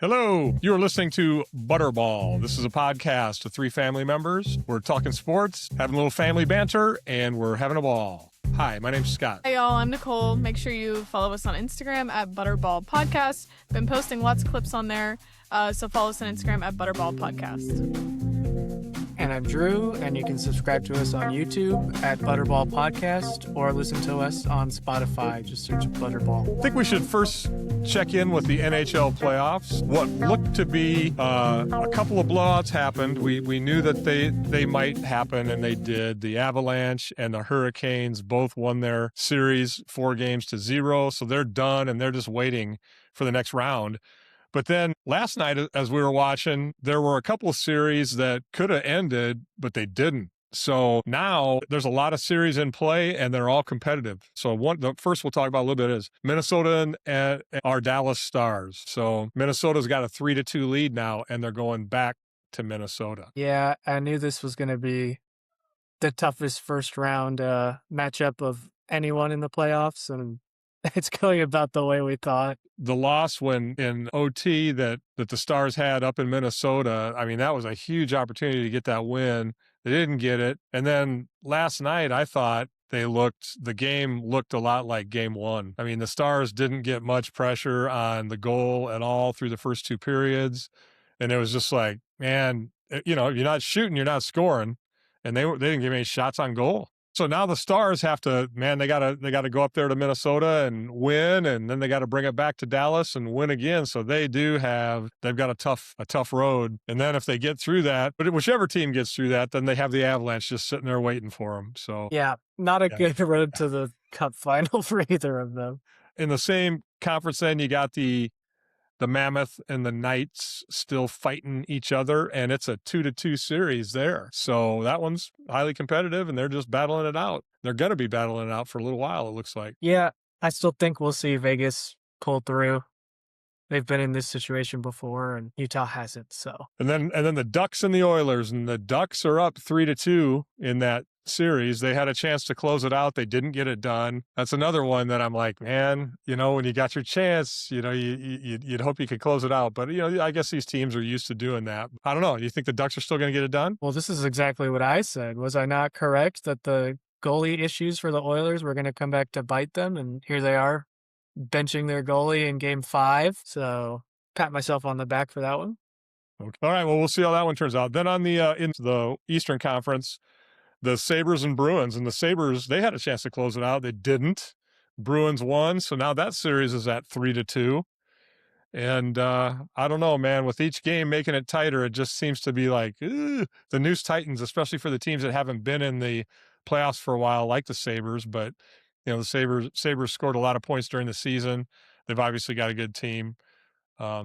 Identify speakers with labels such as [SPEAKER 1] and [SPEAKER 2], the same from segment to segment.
[SPEAKER 1] Hello, you are listening to Butterball. This is a podcast of three family members. We're talking sports, having a little family banter, and we're having a ball. Hi, my name's Scott.
[SPEAKER 2] Hey y'all, I'm Nicole. Make sure you follow us on Instagram at Butterball Podcast. Been posting lots of clips on there, so follow us on Instagram at Butterball Podcast.
[SPEAKER 3] And I'm Drew, and you can subscribe to us on YouTube at Butterball Podcast or listen to us on Spotify. Just search Butterball.
[SPEAKER 1] I think we should first check in with the NHL Playoffs. What looked to be a couple of blowouts happened. We knew that they might happen, and they did. The Avalanche and the Hurricanes both won their series 4-0, so they're done, and they're just waiting for the next round. But then last night, as we were watching, there were a couple of series that could have ended, but they didn't. So now there's a lot of series in play, and they're all competitive. So the first we'll talk about a little bit is Minnesota and our Dallas Stars. So Minnesota's got a 3-2 lead now, and they're going back to Minnesota.
[SPEAKER 3] Yeah, I knew this was going to be the toughest first round matchup of anyone in the playoffs, and it's going about the way we thought.
[SPEAKER 1] The loss in OT that the Stars had up in Minnesota, I mean, that was a huge opportunity to get that win. They didn't get it. And then last night, I thought the game looked a lot like game one. I mean, the Stars didn't get much pressure on the goal at all through the first two periods. And it was just like, man, you're not shooting, you're not scoring. And they didn't give any shots on goal. So now the Stars have to, they gotta go up there to Minnesota and win, and then they got to bring it back to Dallas and win again. So they've got a tough road. And then if they get through that, but whichever team gets through that, then they have the Avalanche just sitting there waiting for them. So
[SPEAKER 3] yeah, not a good road to the Cup final for either of them.
[SPEAKER 1] In the same conference, then you got the Mammoth and the Knights still fighting each other, and it's a 2-2 series there. So that one's highly competitive, and they're just battling it out. They're going to be battling it out for a little while, it looks like.
[SPEAKER 3] Yeah, I still think we'll see Vegas pull through. They've been in this situation before, and Utah hasn't. So
[SPEAKER 1] and then the Ducks and the Oilers, and the Ducks are up 3-2 in that series. They had a chance to close it out. They didn't get it done. That's another one that I'm like, man, when you got your chance, you'd hope you could close it out. But, I guess these teams are used to doing that. I don't know. You think the Ducks are still going to get it done?
[SPEAKER 3] Well, this is exactly what I said. Was I not correct that the goalie issues for the Oilers were going to come back to bite them? And here they are benching their goalie in game 5. So pat myself on the back for that one.
[SPEAKER 1] Okay. All right. Well, we'll see how that one turns out. Then on in the Eastern Conference, the Sabres and Bruins. And the Sabres, they had a chance to close it out. They didn't. Bruins won. So now that series is at 3-2. And I don't know, man. With each game making it tighter, it just seems to be like the noose tightens, especially for the teams that haven't been in the playoffs for a while, like the Sabres. But, the Sabres scored a lot of points during the season. They've obviously got a good team. I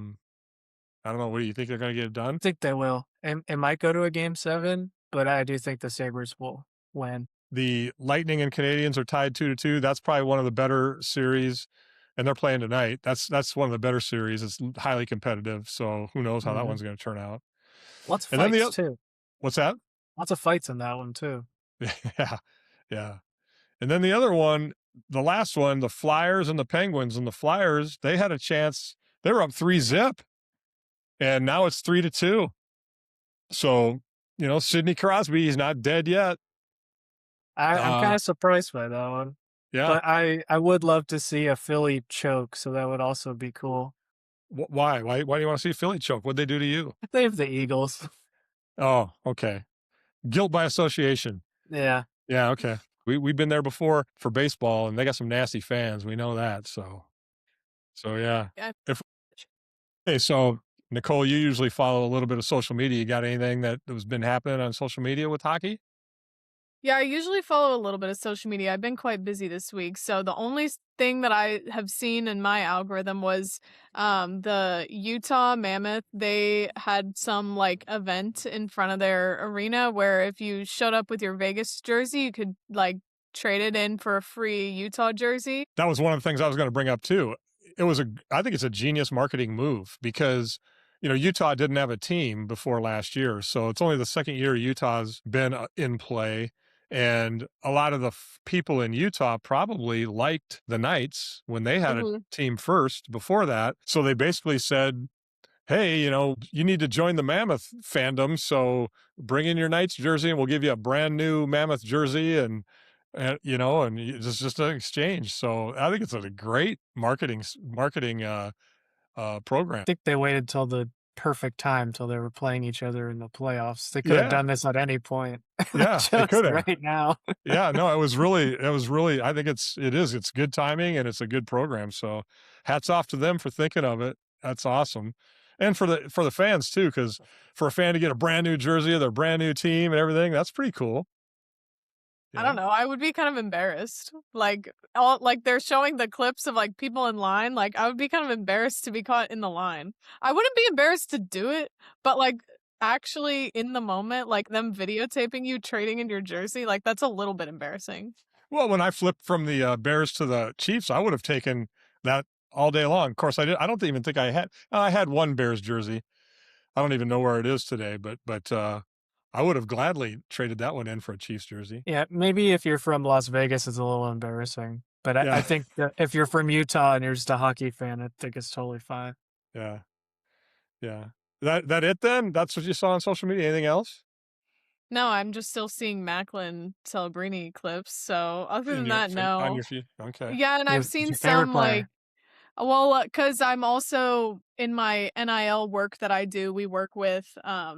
[SPEAKER 1] don't know. What do you think they're going to get it done?
[SPEAKER 3] I think they will. It might go to a game 7. But I do think the Sabres will win.
[SPEAKER 1] The Lightning and Canadiens are tied 2-2. That's probably one of the better series, and they're playing tonight. That's one of the better series. It's highly competitive, so who knows how that one's going to turn out.
[SPEAKER 3] Lots of fights, too.
[SPEAKER 1] What's that?
[SPEAKER 3] Lots of fights in that one, too.
[SPEAKER 1] Yeah. And then the other one, the last one, the Flyers and the Penguins. And the Flyers, they had a chance. They were up 3-0, and now it's 3-2. So, Sidney Crosby, he's not dead yet.
[SPEAKER 3] I'm kind of surprised by that one.
[SPEAKER 1] Yeah.
[SPEAKER 3] But I would love to see a Philly choke, so that would also be cool.
[SPEAKER 1] Why? Why do you want to see Philly choke? What'd they do to you?
[SPEAKER 3] They have the Eagles.
[SPEAKER 1] Oh, okay. Guilt by association.
[SPEAKER 3] Yeah.
[SPEAKER 1] Yeah, okay. We've been there before for baseball, and they got some nasty fans. We know that. So yeah. So Nicole, you usually follow a little bit of social media. You got anything that has been happening on social media with hockey?
[SPEAKER 2] Yeah, I usually follow a little bit of social media. I've been quite busy this week. So the only thing that I have seen in my algorithm was the Utah Mammoth. They had some event in front of their arena where if you showed up with your Vegas jersey, you could trade it in for a free Utah jersey.
[SPEAKER 1] That was one of the things I was going to bring up too. I think it's a genius marketing move because Utah didn't have a team before last year. So it's only the second year Utah's been in play. And a lot of the people in Utah probably liked the Knights when they had a team first before that. So they basically said, hey, you need to join the Mammoth fandom, so bring in your Knights jersey and we'll give you a brand new Mammoth jersey and it's just an exchange. So I think it's a great marketing
[SPEAKER 3] I
[SPEAKER 1] program.
[SPEAKER 3] think they waited till the perfect time till they were playing each other in the playoffs. They could have
[SPEAKER 1] Yeah.
[SPEAKER 3] done this at any point. They
[SPEAKER 1] Yeah, they
[SPEAKER 3] chose
[SPEAKER 1] could have.
[SPEAKER 3] right now.
[SPEAKER 1] Yeah, no, it was really I think it's good timing and it's a good program. So hats off to them for thinking of it. That's awesome. And for the fans too, because for a fan to get a brand new jersey of their brand new team and everything, that's pretty cool.
[SPEAKER 2] I
[SPEAKER 1] Yeah.
[SPEAKER 2] don't know. I would be kind of embarrassed. Like they're showing the clips of like people in line. Like I would be kind of embarrassed to be caught in the line. I wouldn't be embarrassed to do it, but like actually in the moment, like them videotaping you trading in your jersey, like that's a little bit embarrassing.
[SPEAKER 1] Well, when I flipped from the Bears to the Chiefs, I would have taken that all day long. Of course, I don't even think I had one Bears jersey. I don't even know where it is today, but I would have gladly traded that one in for a Chiefs jersey.
[SPEAKER 3] Yeah, maybe if you're from Las Vegas, it's a little embarrassing. But I
[SPEAKER 1] Yeah.
[SPEAKER 3] think that if you're from Utah and you're just a hockey fan, I think it's totally fine.
[SPEAKER 1] Yeah. Yeah. That it then? That's what you saw on social media? Anything else?
[SPEAKER 2] No, I'm just still seeing Macklin Celebrini clips. So other
[SPEAKER 1] In
[SPEAKER 2] than
[SPEAKER 1] your
[SPEAKER 2] that,
[SPEAKER 1] on
[SPEAKER 2] no.
[SPEAKER 1] your feed? Okay.
[SPEAKER 2] Yeah, and I've
[SPEAKER 3] Who's
[SPEAKER 2] seen
[SPEAKER 3] your favorite
[SPEAKER 2] some like
[SPEAKER 3] player?
[SPEAKER 2] well, because I'm also in my NIL work that I do, we work with a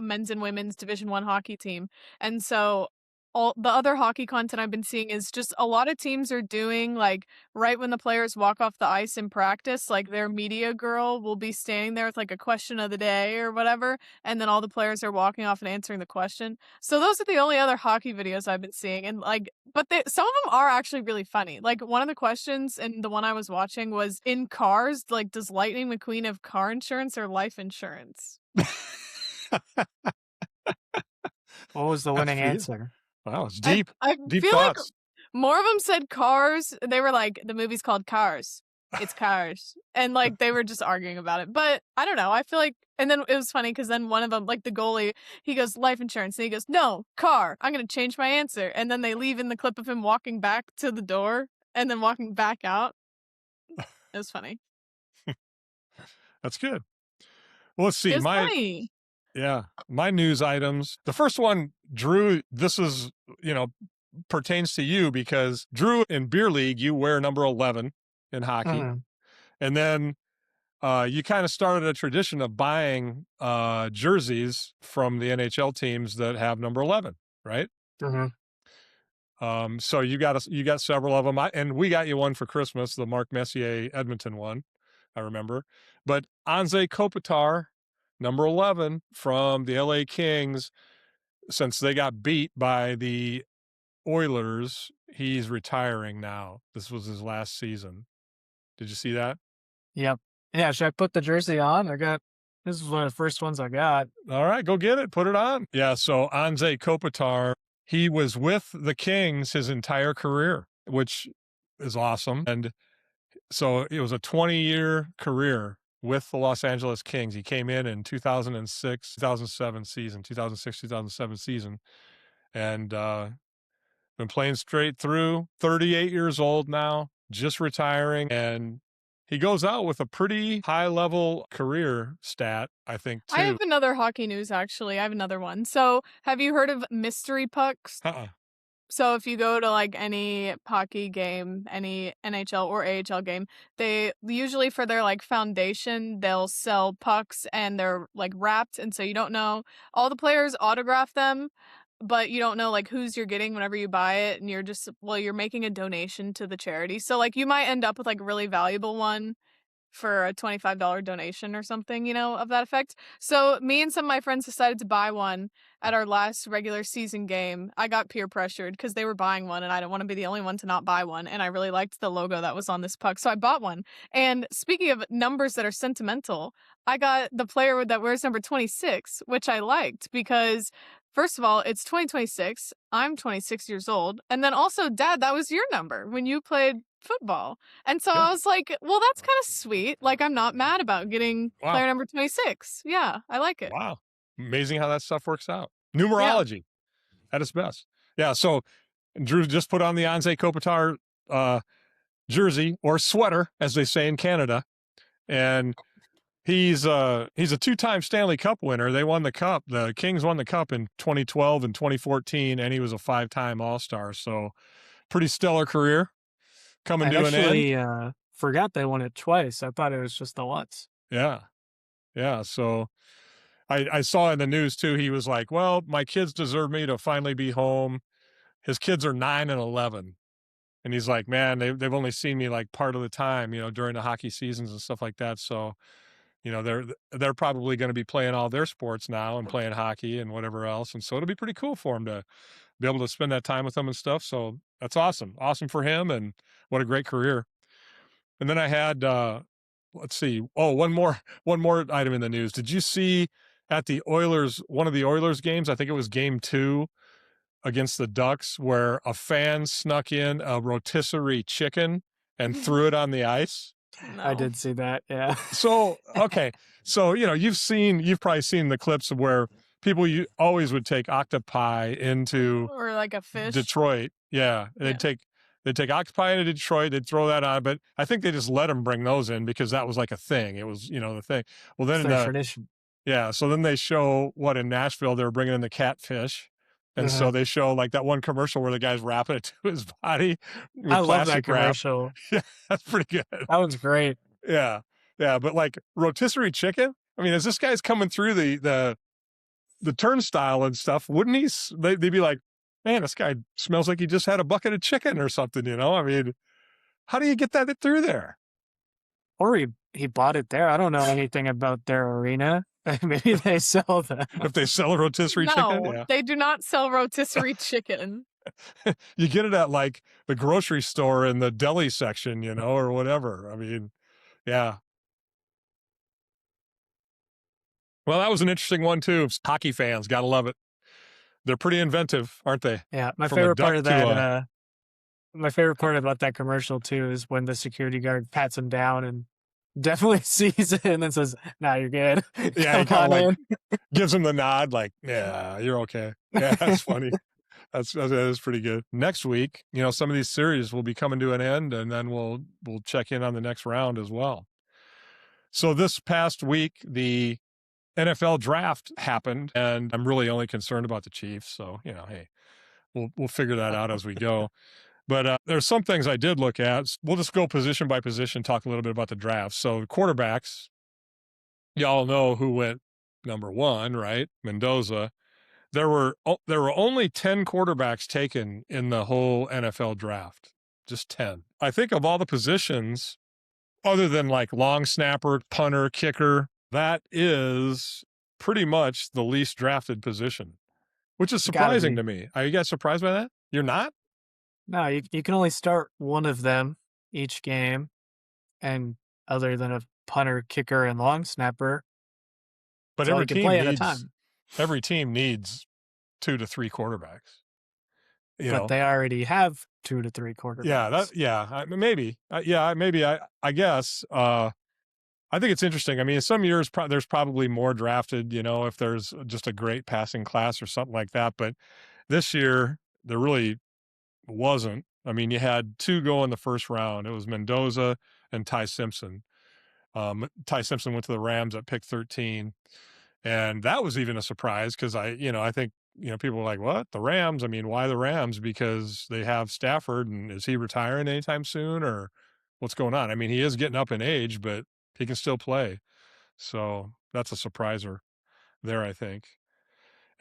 [SPEAKER 2] men's and women's Division 1 hockey team. And so all the other hockey content I've been seeing is just a lot of teams are doing like right when the players walk off the ice in practice, like their media girl will be standing there with like a question of the day or whatever, and then all the players are walking off and answering the question. So those are the only other hockey videos I've been seeing, and like, but some of them are actually really funny. Like one of the questions in the one I was watching was in cars, like, does Lightning McQueen have car insurance or life insurance?
[SPEAKER 3] What was the
[SPEAKER 1] That's
[SPEAKER 3] winning
[SPEAKER 1] pretty good.
[SPEAKER 3] answer?
[SPEAKER 1] Wow, it's
[SPEAKER 2] I
[SPEAKER 1] deep.
[SPEAKER 2] I
[SPEAKER 1] Deep
[SPEAKER 2] feel like
[SPEAKER 1] thoughts.
[SPEAKER 2] more of them said cars. They were like, the movie's called Cars. It's Cars. And like they were just arguing about it. But I don't know. I feel like, and then it was funny because then one of them, like the goalie, he goes, life insurance. And he goes, no, car. I'm going to change my answer. And then they leave in the clip of him walking back to the door and then walking back out. It was funny.
[SPEAKER 1] That's good. Well, let's
[SPEAKER 2] It
[SPEAKER 1] see.
[SPEAKER 2] was funny.
[SPEAKER 1] My news items. The first one, Drew, this is, pertains to you because Drew in beer league, you wear number 11 in hockey.
[SPEAKER 3] Mhm,
[SPEAKER 1] And then you kind of started a tradition of buying jerseys from the NHL teams that have number 11, right?
[SPEAKER 3] mhm.
[SPEAKER 1] So you got several of them, and we got you one for Christmas, the Mark Messier Edmonton one, I remember. But Anze Kopitar, number 11 from the LA Kings, since they got beat by the Oilers, he's retiring now. This was his last season. Did you see that?
[SPEAKER 3] Yep. Yeah, should I put the jersey on? This is one of the first ones I got.
[SPEAKER 1] All right, go get it. Put it on. Yeah, so Anze Kopitar, he was with the Kings his entire career, which is awesome. And so it was a 20-year career with the Los Angeles Kings. He came in 2006, 2007 season, 2006, 2007 season, and been playing straight through. 38 years old now, just retiring, and he goes out with a pretty high level career stat, I think,
[SPEAKER 2] I
[SPEAKER 1] too.
[SPEAKER 2] have another hockey news, actually. I have another one. So have you heard of mystery pucks?
[SPEAKER 1] Uh-uh.
[SPEAKER 2] So if you go to like any hockey game, any NHL or AHL game, they usually for their like foundation, they'll sell pucks and they're like wrapped. And so you don't know, all the players autograph them, but you don't know like who's you're getting whenever you buy it. And you're just, well, you're making a donation to the charity. So like you might end up with like a really valuable one for a $25 donation or something, of that effect. So me and some of my friends decided to buy one at our last regular season game. I got peer pressured because they were buying one and I didn't want to be the only one to not buy one. And I really liked the logo that was on this puck. So I bought one. And speaking of numbers that are sentimental, I got the player that wears number 26, which I liked because first of all, it's 2026. I'm 26 years old. And then also, Dad, that was your number when you played football. And so
[SPEAKER 1] Yeah.
[SPEAKER 2] I was like, well, that's kind of sweet. Like, I'm not mad about getting
[SPEAKER 1] Wow.
[SPEAKER 2] player number 26. Yeah, I like it.
[SPEAKER 1] Wow. Amazing how that stuff works out.
[SPEAKER 2] Yeah.
[SPEAKER 1] Numerology at its best. Yeah. So Drew just put on the Anze Kopitar jersey or sweater, as they say in Canada. And He's a two-time Stanley Cup winner. They won the cup. The Kings won the cup in 2012 and 2014, and he was a 5-time All-Star. So pretty stellar career coming
[SPEAKER 3] I
[SPEAKER 1] to an end.
[SPEAKER 3] actually forgot they won it twice. I thought it was just the once.
[SPEAKER 1] Yeah. Yeah. So I saw in the news too, he was like, well, my kids deserve me to finally be home. His kids are 9 and 11. And he's like, man, they've only seen me like part of the time, during the hockey seasons and stuff like that. So, they're probably going to be playing all their sports now and playing hockey and whatever else. And so it'll be pretty cool for him to be able to spend that time with them and stuff. So that's awesome. Awesome for him. And what a great career. And then I had, let's see. Oh, one more item in the news. Did you see at one of the Oilers games? I think it was game 2 against the Ducks, where a fan snuck in a rotisserie chicken and threw it on the ice.
[SPEAKER 3] I
[SPEAKER 2] No.
[SPEAKER 3] did see that. Yeah.
[SPEAKER 1] So, okay. So, you've probably seen the clips of where people always would take octopi into
[SPEAKER 2] Or like a fish.
[SPEAKER 1] Detroit. Yeah.
[SPEAKER 2] Yeah.
[SPEAKER 1] They'd take octopi into Detroit. They'd throw that on, but I think they just let them bring those in because that was like a thing. It was, the thing. Well,
[SPEAKER 3] It's
[SPEAKER 1] then
[SPEAKER 3] their tradition.
[SPEAKER 1] yeah. So then they show what in Nashville they were bringing in the catfish. And so they show like that one commercial where the guy's wrapping it to his body with
[SPEAKER 3] I love that
[SPEAKER 1] plastic wrap.
[SPEAKER 3] commercial.
[SPEAKER 1] Yeah, that's pretty good.
[SPEAKER 3] That was great.
[SPEAKER 1] Yeah. Yeah. But like rotisserie chicken, I mean, as this guy's coming through the turnstile and stuff, wouldn't they'd be like, man, this guy smells like he just had a bucket of chicken or something, I mean, how do you get that through there?
[SPEAKER 3] Or he bought it there. I don't know anything about their arena. Maybe they sell them.
[SPEAKER 1] If they sell a rotisserie chicken?
[SPEAKER 2] No,
[SPEAKER 1] Yeah.
[SPEAKER 2] they do not sell rotisserie chicken.
[SPEAKER 1] You get it at like the grocery store in the deli section, or whatever. I mean, yeah. Well, that was an interesting one too. Hockey fans, gotta love it. They're pretty inventive, aren't they?
[SPEAKER 3] Yeah, my
[SPEAKER 1] From a
[SPEAKER 3] favorite part
[SPEAKER 1] duck
[SPEAKER 3] of
[SPEAKER 1] to
[SPEAKER 3] that. My favorite part about that commercial too is when the security guard pats him down and definitely sees it and then says, "Nah, you're good."
[SPEAKER 1] Yeah, he
[SPEAKER 3] Come
[SPEAKER 1] kind
[SPEAKER 3] on
[SPEAKER 1] of
[SPEAKER 3] in.
[SPEAKER 1] gives him the nod, like, yeah, you're okay. Yeah, that's funny. That is pretty good. Next week, some of these series will be coming to an end, and then we'll check in on the next round as well. So this past week, the NFL draft happened, and I'm really only concerned about the Chiefs. So, hey, we'll figure that out as we go. But there's some things I did look at. We'll just go position by position, talk a little bit about the draft. So the quarterbacks, y'all know who went number 1, right? Mendoza. There were only 10 quarterbacks taken in the whole NFL draft. Just 10. I think of all the positions, other than like long snapper, punter, kicker, that is pretty much the least drafted position, which is
[SPEAKER 3] Gotta
[SPEAKER 1] surprising
[SPEAKER 3] be.
[SPEAKER 1] to me. Are you guys surprised by that? You're not?
[SPEAKER 3] No, you can only start one of them each game, and other than a punter, kicker, and long snapper,
[SPEAKER 1] But
[SPEAKER 3] that's all you can play at a time.
[SPEAKER 1] every team needs 2 to 3 quarterbacks.
[SPEAKER 3] But they already have 2 to 3 quarterbacks.
[SPEAKER 1] Maybe. Maybe. I guess. I think it's interesting. I mean, some years there's probably more drafted, if there's just a great passing class or something like that. But this year, there really wasn't. I mean, you had 2 go in the first round. It was Mendoza and Ty Simpson. Ty Simpson went to the Rams at pick 13. And that was even a surprise because I think, people were like, what? The Rams? I mean, why the Rams? Because they have Stafford, and is he retiring anytime soon, or what's going on? I mean, he is getting up in age, but he can still play. So that's a surpriser there, I think.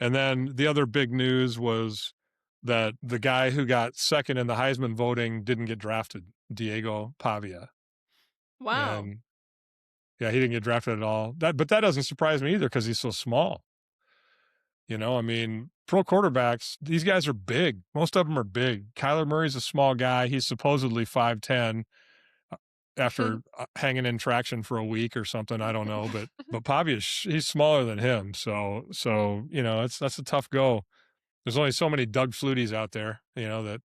[SPEAKER 1] And then the other big news was that the guy who got second in the Heisman voting didn't get drafted, Diego Pavia.
[SPEAKER 2] Wow.
[SPEAKER 1] And yeah, he didn't get drafted at all. But that doesn't surprise me either because he's so small. I mean, pro quarterbacks, these guys are big. Most of them are big. Kyler Murray's a small guy. He's supposedly 5'10" after hanging in traction for a week or something. I don't know. But Pavia, he's smaller than him. So that's a tough go. There's only so many Doug Flutys out there, that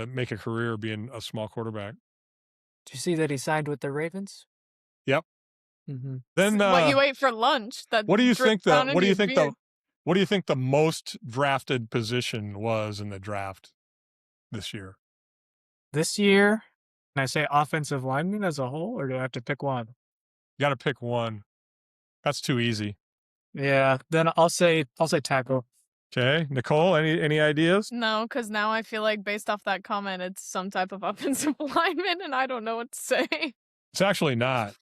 [SPEAKER 1] make a career being a small quarterback.
[SPEAKER 3] Did you see that he signed with the Ravens?
[SPEAKER 1] Yep.
[SPEAKER 3] Mm-hmm.
[SPEAKER 1] Then
[SPEAKER 2] What you ate for lunch? That
[SPEAKER 1] what do you think
[SPEAKER 2] dripped down into your beard.
[SPEAKER 1] what do you think the most drafted position was in the draft this year?
[SPEAKER 3] This year, can I say offensive lineman as a whole, or do I have to pick one?
[SPEAKER 1] You got to pick one. That's too easy.
[SPEAKER 3] Yeah, then I'll say tackle.
[SPEAKER 1] Okay, Nicole, any ideas?
[SPEAKER 2] No, because now I feel like based off that comment, it's some type of offensive lineman, and I don't know what to say.
[SPEAKER 1] It's actually not.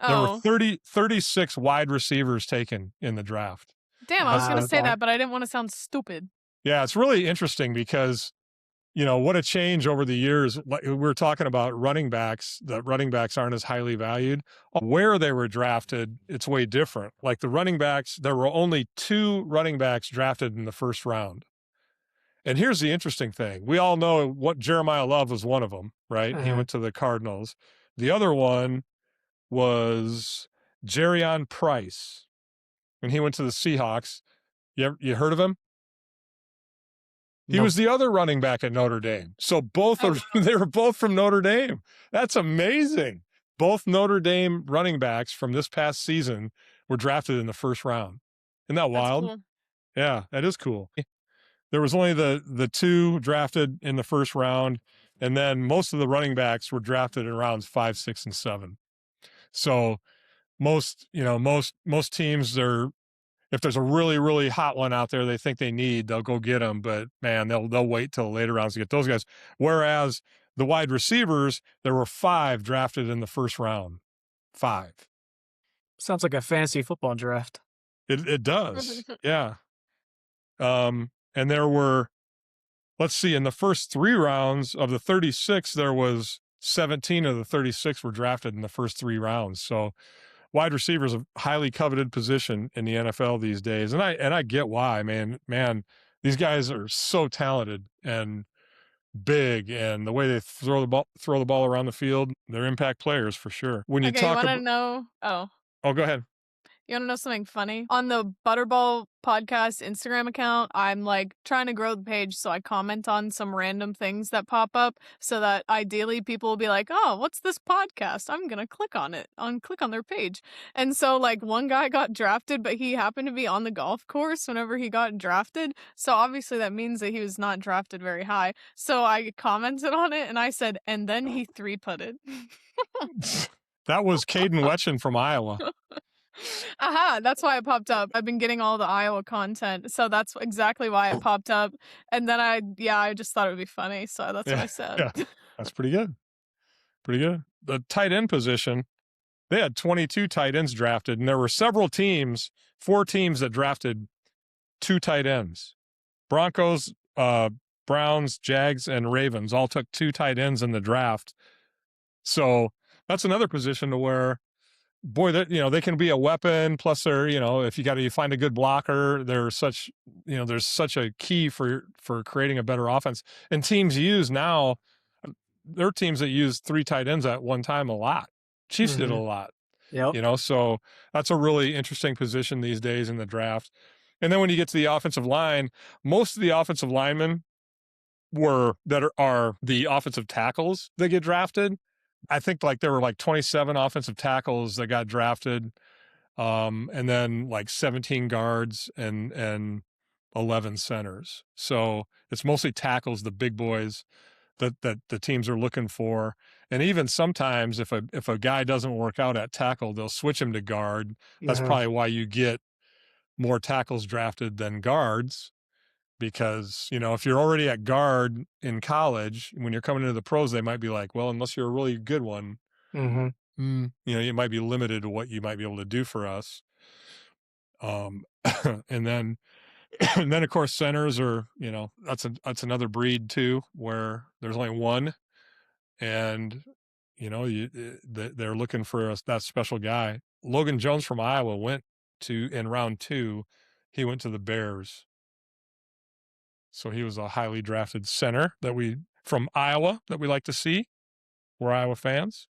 [SPEAKER 1] There were
[SPEAKER 2] Oh,
[SPEAKER 1] 36 wide receivers taken in the draft.
[SPEAKER 2] damn! I was gonna say
[SPEAKER 3] Okay.
[SPEAKER 2] that, but I didn't want to sound stupid.
[SPEAKER 1] Yeah, it's really interesting because, what a change over the years. Like we were talking about running backs, that running backs aren't as highly valued. Where they were drafted, it's way different. Like the running backs, there were only 2 running backs drafted in the first round. And here's the interesting thing. We all know what Jeremiah Love was one of them, right? He went to the Cardinals. The other one was Jerrion Price, and he went to the Seahawks. You heard of him? He
[SPEAKER 3] Nope.
[SPEAKER 1] was the other running back at Notre Dame. So they were both from Notre Dame. That's amazing. Both Notre Dame running backs from this past season were drafted in the first round. Isn't that
[SPEAKER 2] That's
[SPEAKER 1] wild?
[SPEAKER 2] cool.
[SPEAKER 1] Yeah, that is cool. There was only the 2 drafted in the first round, and then most of the running backs were drafted in rounds 5, 6, and 7. So most teams are, if there's a really, really hot one out there they think they need, they'll go get them. But man, they'll wait till later rounds to get those guys. Whereas the wide receivers, there were 5 drafted in the first round. 5.
[SPEAKER 3] Sounds like a fantasy football draft.
[SPEAKER 1] It does. Yeah. And there were, let's see, in the first 3 rounds of the 36, there was 17 of the 36 were drafted in the first 3 rounds. So wide receiver is a highly coveted position in the NFL these days. And I get why, man, these guys are so talented and big, and the way they throw the ball around the field, they're impact players for sure. When you
[SPEAKER 2] Okay, you
[SPEAKER 1] talk
[SPEAKER 2] want to
[SPEAKER 1] about,
[SPEAKER 2] know? Oh,
[SPEAKER 1] go ahead.
[SPEAKER 2] you want to know something funny? On the Butterball podcast Instagram account, I'm like trying to grow the page, so I comment on some random things that pop up so that ideally people will be like, oh, what's this podcast? I'm going to click on it, click on their page. And so like one guy got drafted, but he happened to be on the golf course whenever he got drafted. So obviously that means that he was not drafted very high. So I commented on it and I said, and then he 3-putted.
[SPEAKER 1] That was Caden Wetchen from Iowa.
[SPEAKER 2] Aha, that's why it popped up. I've been getting all the Iowa content, so that's exactly why it popped up. And then I just thought it would be funny, so that's what I said.
[SPEAKER 1] Yeah, that's pretty good. Pretty good. The tight end position, they had 22 tight ends drafted, and there were several teams, 4 teams that drafted 2 tight ends. Broncos, Browns, Jags, and Ravens all took 2 tight ends in the draft. So that's another position to where, boy, that they can be a weapon. Plus, they're if you find a good blocker, there's such a key for creating a better offense. And teams use now, there are teams that use 3 tight ends at one time a lot. Chiefs did a lot.
[SPEAKER 3] Yep.
[SPEAKER 1] So that's a really interesting position these days in the draft. And then when you get to the offensive line, most of the offensive linemen are the offensive tackles that get drafted. I think like there were like 27 offensive tackles that got drafted, and then like 17 guards and 11 centers. So it's mostly tackles, the big boys that the teams are looking for. And even sometimes if a guy doesn't work out at tackle, they'll switch him to guard. That's probably why you get more tackles drafted than guards. Because, if you're already at guard in college, when you're coming into the pros, they might be like, well, unless you're a really good one, you might be limited to what you might be able to do for us. And then, of course, centers are, that's another breed too, where there's only one, and, they're looking for that special guy. Logan Jones from Iowa went in round 2, he went to the Bears. So he was a highly drafted center from Iowa that we like to see. We're Iowa fans.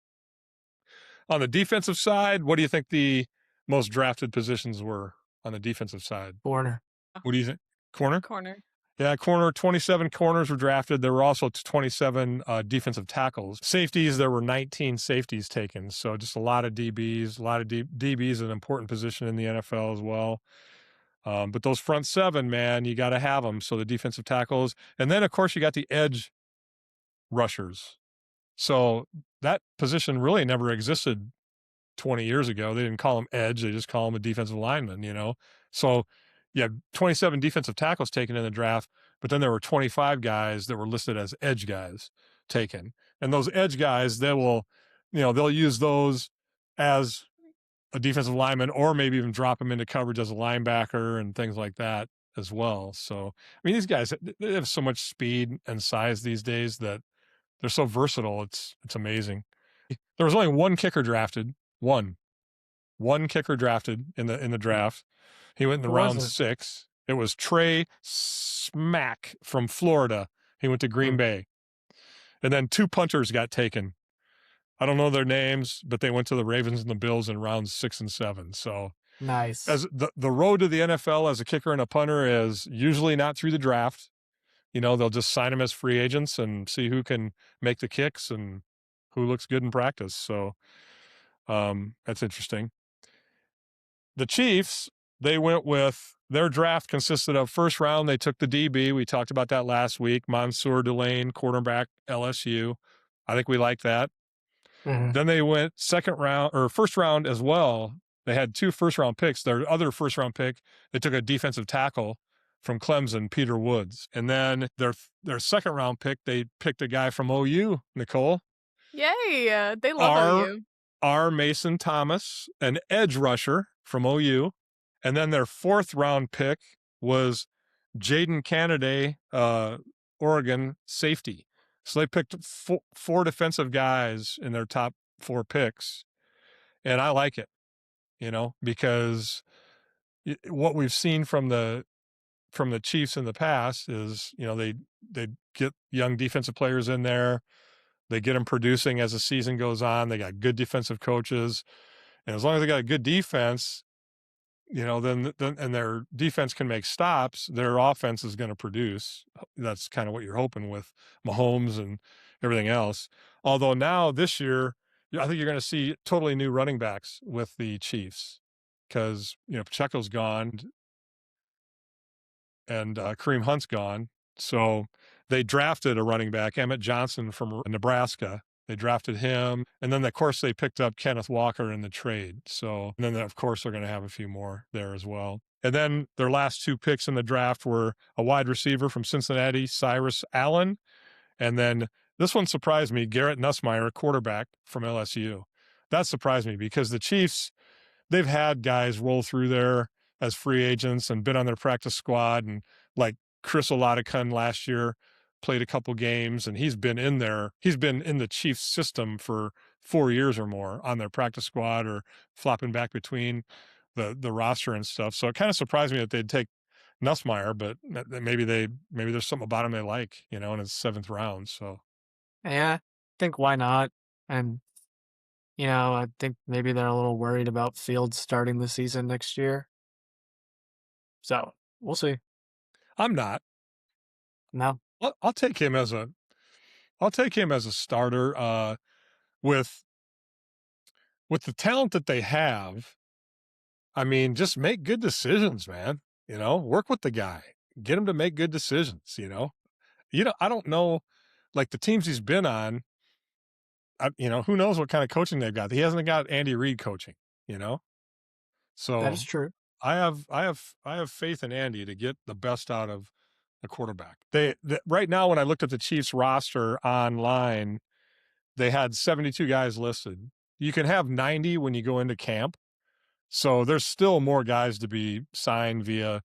[SPEAKER 1] On the defensive side, what do you think the most drafted positions were on the defensive side?
[SPEAKER 3] Corner.
[SPEAKER 1] What do you think? Corner?
[SPEAKER 2] Corner.
[SPEAKER 1] Yeah, corner. 27 corners were drafted. There were also 27 defensive tackles. Safeties, there were 19 safeties taken. So just a lot of DBs. A lot of DBs is an important position in the NFL as well. But those front 7, man, you got to have them. So the defensive tackles. And then, of course, you got the edge rushers. So that position really never existed 20 years ago. They didn't call him edge. They just call him a defensive lineman, So you had 27 defensive tackles taken in the draft, but then there were 25 guys that were listed as edge guys taken. And those edge guys, they'll use those as a defensive lineman, or maybe even drop him into coverage as a linebacker and things like that as well. So, I mean, these guys, they have so much speed and size these days that they're so versatile. It's amazing. There was only one kicker drafted. One kicker drafted in the draft. He went in the
[SPEAKER 3] Who was
[SPEAKER 1] round
[SPEAKER 3] it?
[SPEAKER 1] 6. It was Trey Smack from Florida. He went to Green Bay. And then 2 punters got taken. I don't know their names, but they went to the Ravens and the Bills in rounds 6 and 7. So
[SPEAKER 3] Nice.
[SPEAKER 1] as the road to the NFL as a kicker and a punter is usually not through the draft. They'll just sign them as free agents and see who can make the kicks and who looks good in practice. So that's interesting. The Chiefs, they went with their draft consisted of first round. They took the DB. We talked about that last week. Mansour Delane, quarterback, LSU. I think we like that.
[SPEAKER 3] Mhm.
[SPEAKER 1] Then they went first round as well. They had 2 first-round picks. Their other first-round pick, they took a defensive tackle from Clemson, Peter Woods. And then their second-round pick, they picked a guy from OU, Nicole.
[SPEAKER 2] Yay! They love OU.
[SPEAKER 1] R. Mason Thomas, an edge rusher from OU. And then their 4th-round pick was Jaden Kennedy, Oregon safety. So they picked 4 defensive guys in their top 4 picks. And I like it, because what we've seen from the Chiefs in the past is, they get young defensive players in there. They get them producing as the season goes on. They got good defensive coaches. And as long as they got a good defense, then and their defense can make stops, their offense is going to produce. That's kind of what you're hoping with Mahomes and everything else. Although now this year, I think you're going to see totally new running backs with the Chiefs because, Pacheco's gone and Kareem Hunt's gone. So they drafted a running back, Emmett Johnson from Nebraska. They drafted him. And then, of course, they picked up Kenneth Walker in the trade. So, and then, of course, they're going to have a few more there as well. And then their last 2 picks in the draft were a wide receiver from Cincinnati, Cyrus Allen. And then this one surprised me, Garrett Nussmeier, quarterback from LSU. That surprised me because the Chiefs, they've had guys roll through there as free agents and been on their practice squad. And like Chris Oladokun last year played a couple games, and he's been in the Chiefs system for 4 years or more on their practice squad or flopping back between the roster and stuff. So it kind of surprised me that they'd take Nussmeier, but maybe there's something about him they like, in his 7th round. So
[SPEAKER 3] Yeah, I think why not? And, I think maybe they're a little worried about Fields starting the season next year. So we'll see.
[SPEAKER 1] I'm not.
[SPEAKER 3] No.
[SPEAKER 1] I'll take him as a starter with the talent that they have. I mean, just make good decisions, man. Work with the guy, get him to make good decisions. I don't know, like the teams he's been on. Who knows what kind of coaching they've got? He hasn't got Andy Reid coaching.
[SPEAKER 3] That is
[SPEAKER 1] So
[SPEAKER 3] true.
[SPEAKER 1] I have faith in Andy to get the best out of the quarterback. Right now, when I looked at the Chiefs roster online, they had 72 guys listed. You can have 90 when you go into camp. So there's still more guys to be signed via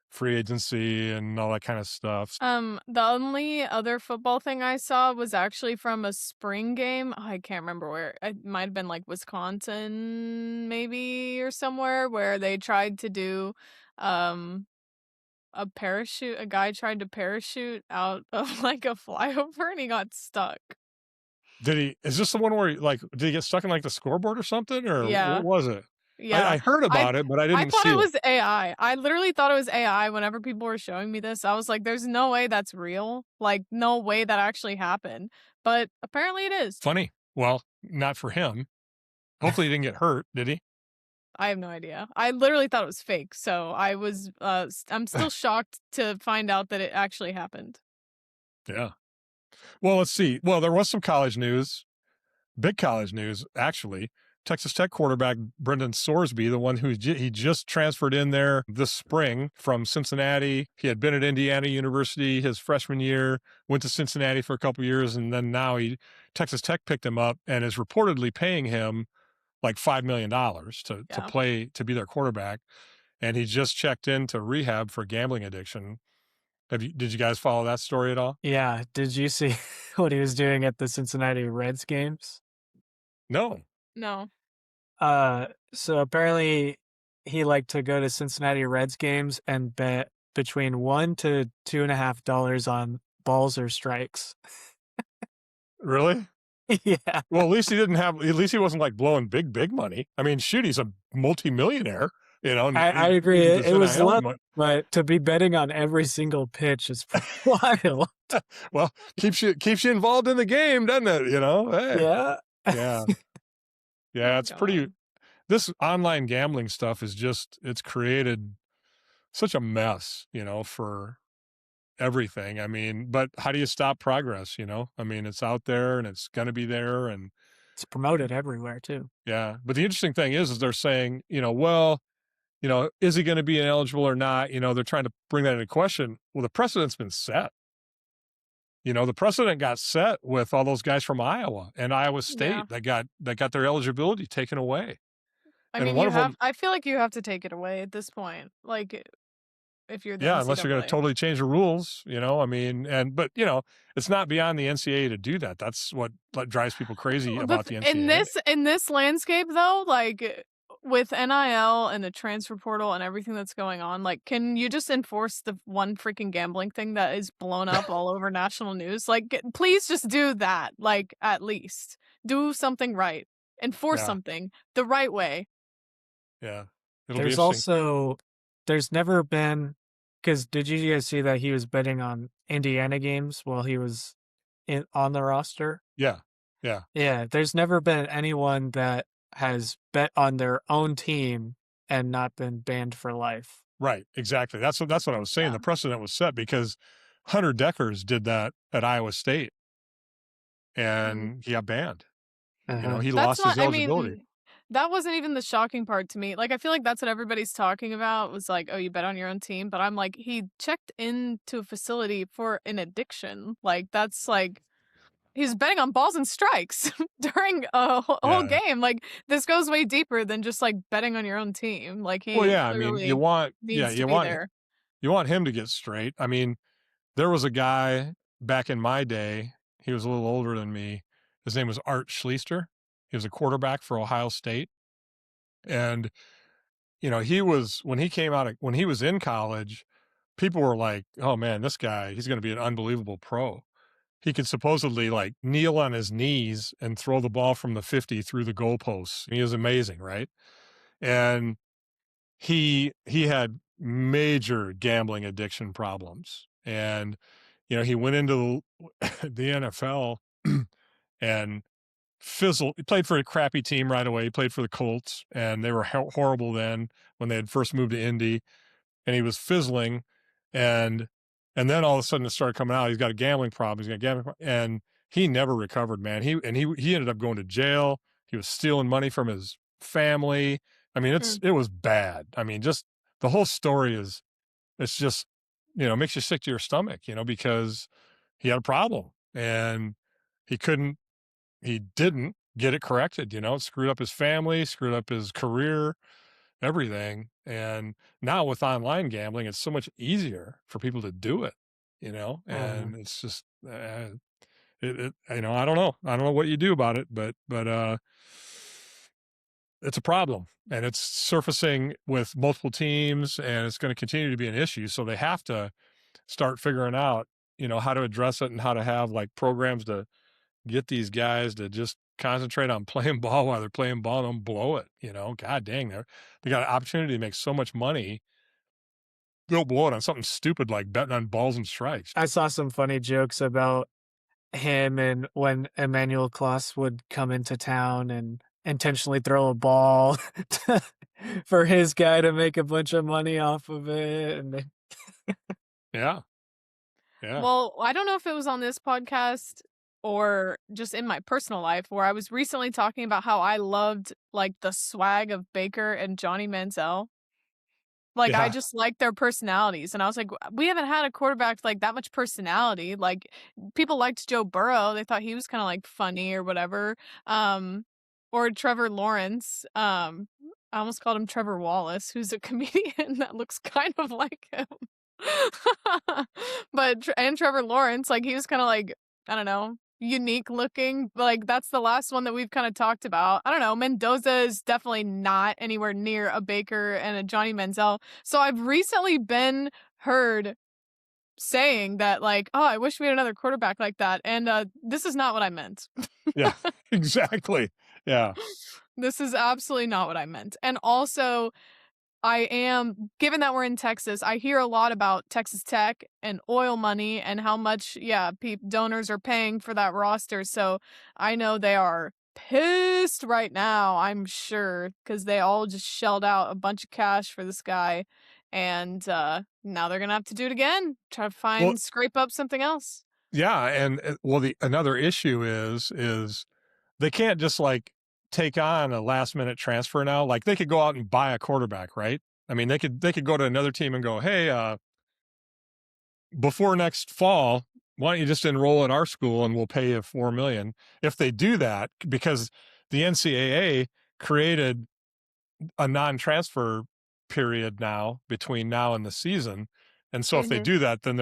[SPEAKER 1] free agency and all that kind of stuff.
[SPEAKER 2] The only other football thing I saw was actually from a spring game. I can't remember where. It might have been like Wisconsin, maybe, or somewhere where they tried to do a parachute. A guy tried to parachute out of like a flyover and he got stuck.
[SPEAKER 1] Is this the one where did he get stuck in like the scoreboard or something, or
[SPEAKER 2] Yeah.
[SPEAKER 1] what was it?
[SPEAKER 2] Yeah.
[SPEAKER 1] I heard about it, but I didn't
[SPEAKER 2] thought
[SPEAKER 1] see
[SPEAKER 2] it
[SPEAKER 1] it.
[SPEAKER 2] was AI. I literally thought it was AI whenever people were showing me this. I was like, there's no way that's real. Like, no way that actually happened. But apparently it is.
[SPEAKER 1] Funny. Well, not for him. Hopefully he didn't get hurt, did he?
[SPEAKER 2] I have no idea. I literally thought it was fake. So I was, I'm still shocked to find out that it actually happened.
[SPEAKER 1] Yeah. Well, let's see. Well, there was some college news, big college news, actually. Texas Tech quarterback Brendan Sorsby, the one he just transferred in there this spring from Cincinnati. He had been at Indiana University his freshman year, went to Cincinnati for a couple of years, and then now Texas Tech picked him up and is reportedly paying him like $5 million to be their quarterback. And he just checked into rehab for gambling addiction. Did you guys follow that story at all?
[SPEAKER 3] Yeah. Did you see what he was doing at the Cincinnati Reds games?
[SPEAKER 1] No.
[SPEAKER 2] No.
[SPEAKER 3] So apparently he liked to go to Cincinnati Reds games and bet between $1 to $2.50 on balls or strikes.
[SPEAKER 1] Really?
[SPEAKER 3] Yeah.
[SPEAKER 1] Well, at least he wasn't like blowing big money. I mean, shoot, he's a multimillionaire, you know.
[SPEAKER 3] I agree. It was low, but to be betting on every single pitch is wild.
[SPEAKER 1] Well, keeps you involved in the game, doesn't it? You know? Hey.
[SPEAKER 3] Yeah.
[SPEAKER 1] Yeah. Yeah, it's pretty. This online gambling stuff it's created such a mess, you know, for everything. I mean, but how do you stop progress, you know? I mean, it's out there and it's going to be there, and
[SPEAKER 3] it's promoted everywhere too.
[SPEAKER 1] Yeah. But the interesting thing is they're saying, you know, well, you know, is he going to be ineligible or not? You know, they're trying to bring that into question. Well, the precedent's been set. You know, the precedent got set with all those guys from Iowa and Iowa State that got their eligibility taken away.
[SPEAKER 2] I mean, I feel like you have to take it away at this point. Like, if you're the NCAA.
[SPEAKER 1] Unless you're going to totally change the rules, you know. I mean, but you know, it's not beyond the NCAA to do that. That's what drives people crazy about the NCAA.
[SPEAKER 2] In this landscape, though, like with NIL and the transfer portal and everything that's going on, like, can you just enforce the one freaking gambling thing that is blown up all over national news? Like, please just do that. Like, at least do something right. Enforce something the right way.
[SPEAKER 1] Yeah.
[SPEAKER 3] There's never been, because did you guys see that he was betting on Indiana games while he was on the roster?
[SPEAKER 1] Yeah.
[SPEAKER 3] Yeah. There's never been anyone that has bet on their own team and not been banned for life.
[SPEAKER 1] Right. Exactly. That's what I was saying. Yeah. The precedent was set because Hunter Deckers did that at Iowa State, and he got banned. You know, he lost his eligibility.
[SPEAKER 2] I mean, that wasn't even the shocking part to me. Like, I feel like that's what everybody's talking about was like, oh, you bet on your own team. But I'm like, he checked into a facility for an addiction. Like, that's like, he's betting on balls and strikes during a whole game. Like, this goes way deeper than just like betting on your own team. Like, he
[SPEAKER 1] I mean, you want him to get straight. I mean, there was a guy back in my day, he was a little older than me. His name was Art Schleister. He was a quarterback for Ohio State. And, you know, when he was in college, people were like, oh man, this guy, he's going to be an unbelievable pro. He could supposedly like kneel on his knees and throw the ball from the 50 through the goalposts. He was amazing, right? And he had major gambling addiction problems. And, you know, he went into the NFL and fizzled. He played for a crappy team right away. He played for the Colts, and they were horrible then when they had first moved to Indy, and he was fizzling. And then all of a sudden it started coming out. He's got a gambling problem. And he never recovered, man. He ended up going to jail. He was stealing money from his family. I mean, it was bad. I mean, just the whole story it's just, you know, makes you sick to your stomach, you know, because he had a problem and he didn't get it corrected, you know. It screwed up his family, screwed up his career, everything. And now with online gambling, it's so much easier for people to do it, you know. And it's just you know, I don't know what you do about it, but it's a problem, and it's surfacing with multiple teams, and it's going to continue to be an issue. So they have to start figuring out, you know, how to address it and how to have like programs to get these guys to just concentrate on playing ball while they're playing ball and don't blow it. You know, God dang, they got an opportunity to make so much money. They'll blow it on something stupid like betting on balls and strikes.
[SPEAKER 3] I saw some funny jokes about him and when Emmanuel Klaus would come into town and intentionally throw a ball for his guy to make a bunch of money off of it. And
[SPEAKER 1] yeah.
[SPEAKER 2] Well, I don't know if it was on this podcast or just in my personal life, where I was recently talking about how I loved like the swag of Baker and Johnny Manziel. Like, I
[SPEAKER 1] Yeah.
[SPEAKER 2] just like their personalities, and I was like, "We haven't had a quarterback, like, that much personality." Like, people liked Joe Burrow, they thought he was kinda, like, funny or whatever, um, or Trevor Lawrence, I almost called him Trevor Wallace, who's a comedian that looks kind of like him. But Trevor Lawrence, like, he was kinda like, I don't know, unique looking, like, that's the last one that we've kinda talked about. I don't know, Mendoza is definitely not anywhere near a Baker and a Johnny Manziel. So I've recently been heard saying that, like, "Oh, I wish we had another quarterback like that," and, this is not what I meant.
[SPEAKER 1] Yeah. Exactly. Yeah.
[SPEAKER 2] This is absolutely not what I meant. And also, given that we're in Texas, I hear a lot about Texas Tech and oil money and how much, yeah, donors are paying for that roster. So I know they are pissed right now, I'm sure, because they all just shelled out a bunch of cash for this guy. And now they're going to have to do it again, try to
[SPEAKER 1] Well,
[SPEAKER 2] scrape up something else.
[SPEAKER 1] yeah, and well, the another issue is they can't just like take on a last minute transfer now. Like they could go out and buy a quarterback, right? I mean, they could go to another team and go, "Hey, before next fall, why don't you just enroll at our school and we'll pay you 4 million." If they do that, because the NCAA created a non-transfer period now between now and the season, and so if they
[SPEAKER 2] Hmm.
[SPEAKER 1] do that, then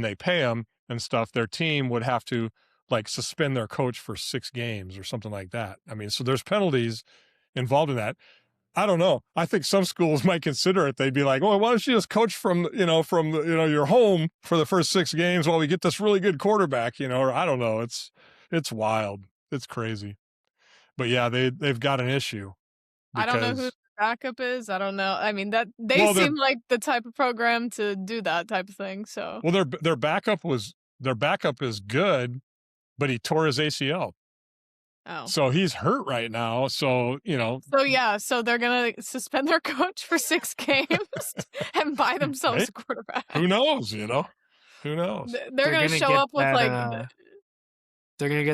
[SPEAKER 1] they pay them and stuff, their team would have to like suspend their coach for 6 games or something like that. I mean, so there's penalties involved in that. I don't know. I think some schools might consider it. They'd be like, "Oh, why don't you just coach from your home for the first 6 games while we get this really good quarterback?" Or I don't know. It's wild. It's crazy. But yeah, they've got an issue
[SPEAKER 2] I don't know who the
[SPEAKER 1] because
[SPEAKER 2] backup is. I don't know. I mean, that they
[SPEAKER 1] well,
[SPEAKER 2] seem like the type of program to do that type of thing. So,
[SPEAKER 1] their backup is good, but he tore his ACL,
[SPEAKER 2] oh.
[SPEAKER 1] so he's hurt right now. So
[SPEAKER 2] So yeah, so they're gonna suspend their coach for 6 games and buy themselves
[SPEAKER 1] right?
[SPEAKER 2] a quarterback.
[SPEAKER 1] Who knows? Who knows?
[SPEAKER 2] They're
[SPEAKER 3] They're
[SPEAKER 2] gonna
[SPEAKER 3] gonna
[SPEAKER 2] show
[SPEAKER 3] get
[SPEAKER 2] up with like,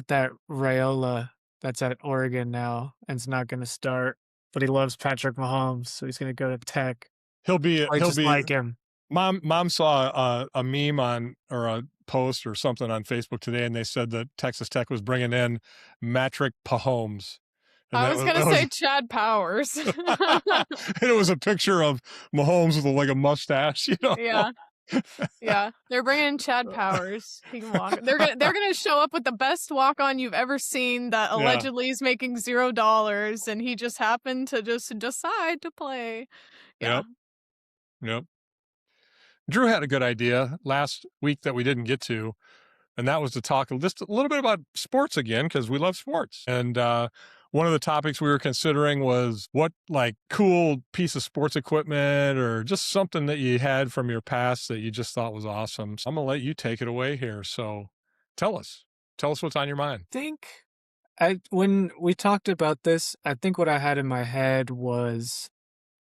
[SPEAKER 3] that Raiola that's at Oregon now and it's not gonna start, but he loves Patrick Mahomes, so he's gonna go to Tech.
[SPEAKER 1] He'll be
[SPEAKER 3] Play
[SPEAKER 1] he'll
[SPEAKER 3] just
[SPEAKER 1] be
[SPEAKER 3] like him.
[SPEAKER 1] Mom saw a meme on or a post or something on Facebook today, and they said that Texas Tech was bringing in Matrick Pahomes, and
[SPEAKER 2] I
[SPEAKER 1] that
[SPEAKER 2] was
[SPEAKER 1] was,
[SPEAKER 2] gonna say Chad Powers.
[SPEAKER 1] and it was a picture of Mahomes with like a mustache,
[SPEAKER 2] Yeah, yeah. They're bringing in Chad Powers. He can walk. They're gonna show up with the best walk on you've ever seen that
[SPEAKER 1] Yeah.
[SPEAKER 2] allegedly is making $0, and he just happened to just decide to play. Yeah.
[SPEAKER 1] Yep. Yep. Drew had a good idea last week that we didn't get to, and that was to talk just a little bit about sports again because we love sports. And one of the topics we were considering was what like cool piece of sports equipment or just something that you had from your past that you just thought was awesome. So I'm gonna let you take it away here. So tell us, tell us what's on your mind.
[SPEAKER 3] Think I when we talked about this, I think what I had in my head was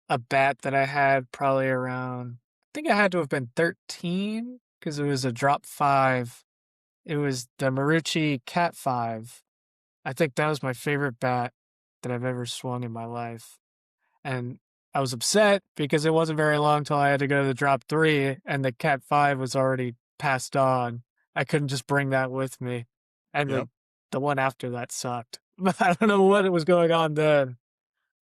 [SPEAKER 3] a bat that I had probably around I think I had to have been 13 because it was a drop 5. It was the Marucci Cat 5. I think that was my favorite bat that I've ever swung in my life. And I was upset because it wasn't very long till I had to go to the drop 3 and the Cat 5 was already passed on. I couldn't just bring that with me. And
[SPEAKER 1] Yep.
[SPEAKER 3] the one after that sucked. I don't know what was going on then.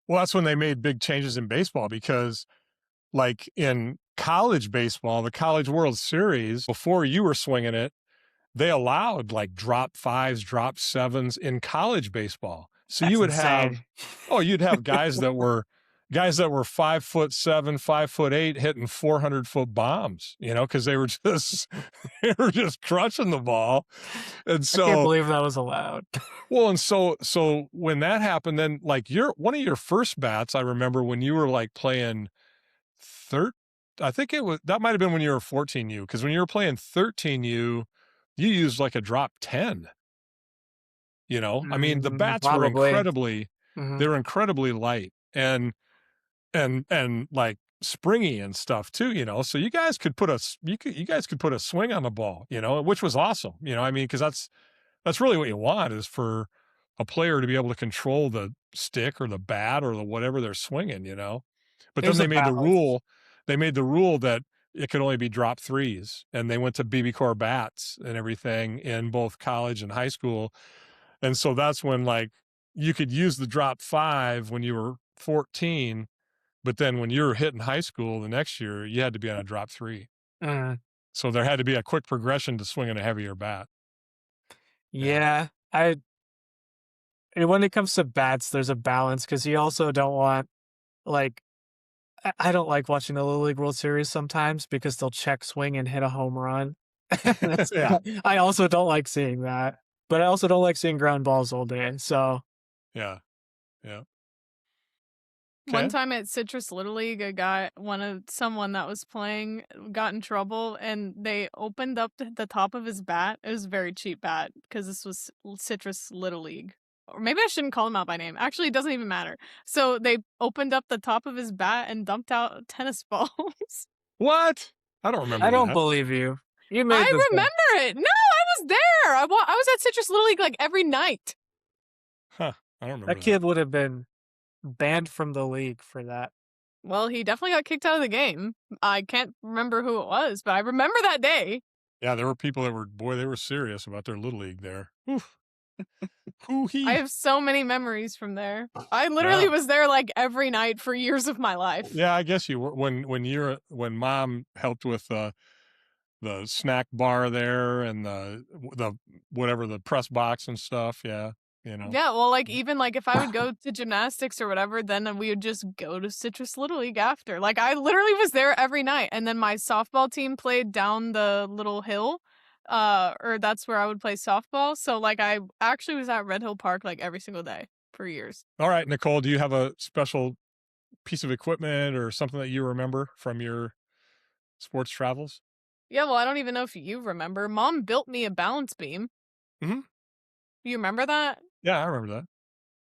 [SPEAKER 1] Well, that's when they made big changes in baseball because like in college baseball, the College World Series, before you were swinging it, they allowed like drop 5s, drop 7s in college baseball. So you
[SPEAKER 3] That's
[SPEAKER 1] would have,
[SPEAKER 3] insane.
[SPEAKER 1] you'd have guys that were 5'7", 5'8", hitting 400-foot bombs, because they were just they were just crushing the ball. And
[SPEAKER 3] I can't
[SPEAKER 1] so,
[SPEAKER 3] believe that was allowed.
[SPEAKER 1] well, and so when that happened, then like one of your first bats, I remember when you were like playing third, I think that might have been when you were 14U, because when you were playing 13U, you used like a drop 10. I mean, the bats were
[SPEAKER 3] Probably. Mhm.
[SPEAKER 1] incredibly light and like springy and stuff too, so you guys could put a swing on the ball, which was awesome, I mean, because That's really what you want, is for a player to be able to control the stick or the bat or the whatever they're swinging, you know? But then
[SPEAKER 3] There's a balance.
[SPEAKER 1] they made the rule that it could only be drop threes, and they went to BB core bats and everything in both college and high school. And so that's when, like, you could use the drop five when you were 14, but then when you were hitting high school the next year, you had to be on a drop three.
[SPEAKER 3] Uh,
[SPEAKER 1] So there had to be a quick progression to swinging a heavier bat. Yeah.
[SPEAKER 3] yeah, when it comes to bats, there's a balance because you also don't want like I don't like watching the Little League World Series sometimes because they'll check swing and hit a home run. That's
[SPEAKER 1] Yeah.
[SPEAKER 3] I also don't like seeing that, but I also don't like seeing ground balls all day. So
[SPEAKER 1] Yeah. Yeah.
[SPEAKER 2] One
[SPEAKER 1] Okay.
[SPEAKER 2] time at Citrus Little League, someone that was playing got in trouble, and they opened up the top of his bat. It was a very cheap bat because this was Citrus Little League. Or maybe I shouldn't call him out by name. Actually, it doesn't even matter. So they opened up the top of his bat and dumped out tennis balls.
[SPEAKER 1] What? I don't
[SPEAKER 3] I
[SPEAKER 1] remember
[SPEAKER 3] don't
[SPEAKER 1] that.
[SPEAKER 3] believe you. You made
[SPEAKER 2] I
[SPEAKER 3] this up.
[SPEAKER 2] remember it. No, I was there. I was at Citrus Little League like every night.
[SPEAKER 1] Huh. I don't remember
[SPEAKER 3] That
[SPEAKER 1] that.
[SPEAKER 3] kid would have been banned from the league for that.
[SPEAKER 2] Well, he definitely got kicked out of the game. I can't remember who it was, but I remember that day.
[SPEAKER 1] Yeah, there were people that were, boy, they were serious about their little league there. Oof.
[SPEAKER 2] I
[SPEAKER 1] Hoo-hee.
[SPEAKER 2] have so many memories from there. I literally
[SPEAKER 1] Yeah.
[SPEAKER 2] was there like every night for years of my life.
[SPEAKER 1] Yeah, I guess you were when mom helped with the snack bar there and the whatever, the press box and stuff. Yeah, you know.
[SPEAKER 2] Yeah, well, like even like if I would go to gymnastics or whatever, then we would just go to Citrus Little League after. Like I literally was there every night, and then my softball team played down the little hill, or that's where I would play softball. So like I actually was at Red Hill Park like every single day for years.
[SPEAKER 1] All right, Nicole, do you have a special piece of equipment or something that you remember from your sports travels?
[SPEAKER 2] Yeah, well, I don't even know if you remember. Mom built me a balance beam.
[SPEAKER 1] Mhm.
[SPEAKER 2] You remember that?
[SPEAKER 1] Yeah, I remember that.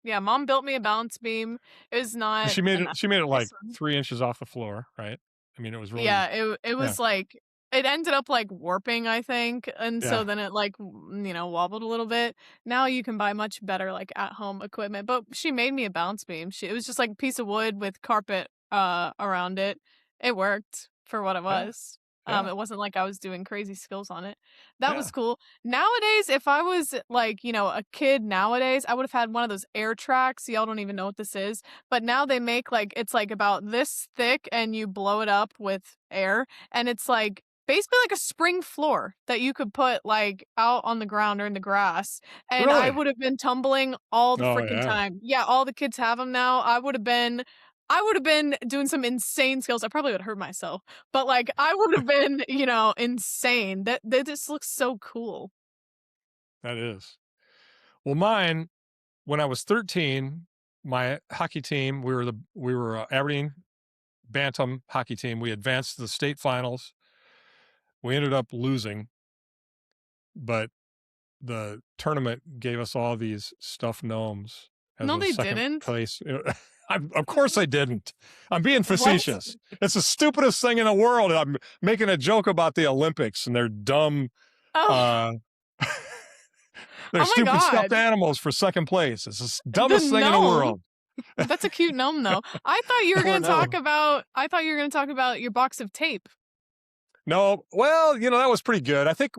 [SPEAKER 2] Yeah, mom built me a balance beam. It was
[SPEAKER 1] And
[SPEAKER 2] not a
[SPEAKER 1] she made it
[SPEAKER 2] nice
[SPEAKER 1] like
[SPEAKER 2] one.
[SPEAKER 1] 3 inches off the floor, right? I mean, it was really,
[SPEAKER 2] Yeah, it
[SPEAKER 1] yeah,
[SPEAKER 2] was like it ended up like warping, I think, and so
[SPEAKER 1] yeah,
[SPEAKER 2] then it like wobbled a little bit. Now you can buy much better like at home equipment, but she made me a balance beam. It was just like a piece of wood with carpet around it. It worked for what it
[SPEAKER 1] yeah,
[SPEAKER 2] was.
[SPEAKER 1] yeah,
[SPEAKER 2] It wasn't like I was doing crazy skills on it. That
[SPEAKER 1] yeah.
[SPEAKER 2] was cool. Nowadays, if I was like, a kid nowadays, I would have had one of those air tracks. Y'all don't even know what this is. But now they make like it's like about this thick and you blow it up with air and it's like basically like a spring floor that you could put like out on the ground or in the grass. And I
[SPEAKER 1] Really?
[SPEAKER 2] would have been tumbling all the
[SPEAKER 1] Oh,
[SPEAKER 2] freaking
[SPEAKER 1] yeah.
[SPEAKER 2] time. Yeah, all the kids have them now. I would have been doing some insane skills. I probably would have hurt myself, but like I would have been, insane. That just looks so cool.
[SPEAKER 1] That is. Well, mine, when I was 13, my hockey team, we were Aberdeen Bantam hockey team. We advanced to the state finals. We ended up losing, but the tournament gave us all these stuffed gnomes as
[SPEAKER 2] No,
[SPEAKER 1] a
[SPEAKER 2] they
[SPEAKER 1] second
[SPEAKER 2] didn't.
[SPEAKER 1] place. Of course I didn't. I'm being
[SPEAKER 2] What?
[SPEAKER 1] facetious. It's the stupidest thing in the world. I'm making a joke about the Olympics and their dumb,
[SPEAKER 2] Oh,
[SPEAKER 1] uh, their
[SPEAKER 2] oh my
[SPEAKER 1] stupid stuffed
[SPEAKER 2] god.
[SPEAKER 1] animals for second place. It's the
[SPEAKER 2] The
[SPEAKER 1] dumbest thing in the
[SPEAKER 2] gnome.
[SPEAKER 1] world.
[SPEAKER 2] That's a cute gnome though.
[SPEAKER 1] Poor gnome.
[SPEAKER 2] I thought you were gonna talk about your box of tape.
[SPEAKER 1] No, well, that was pretty good. I think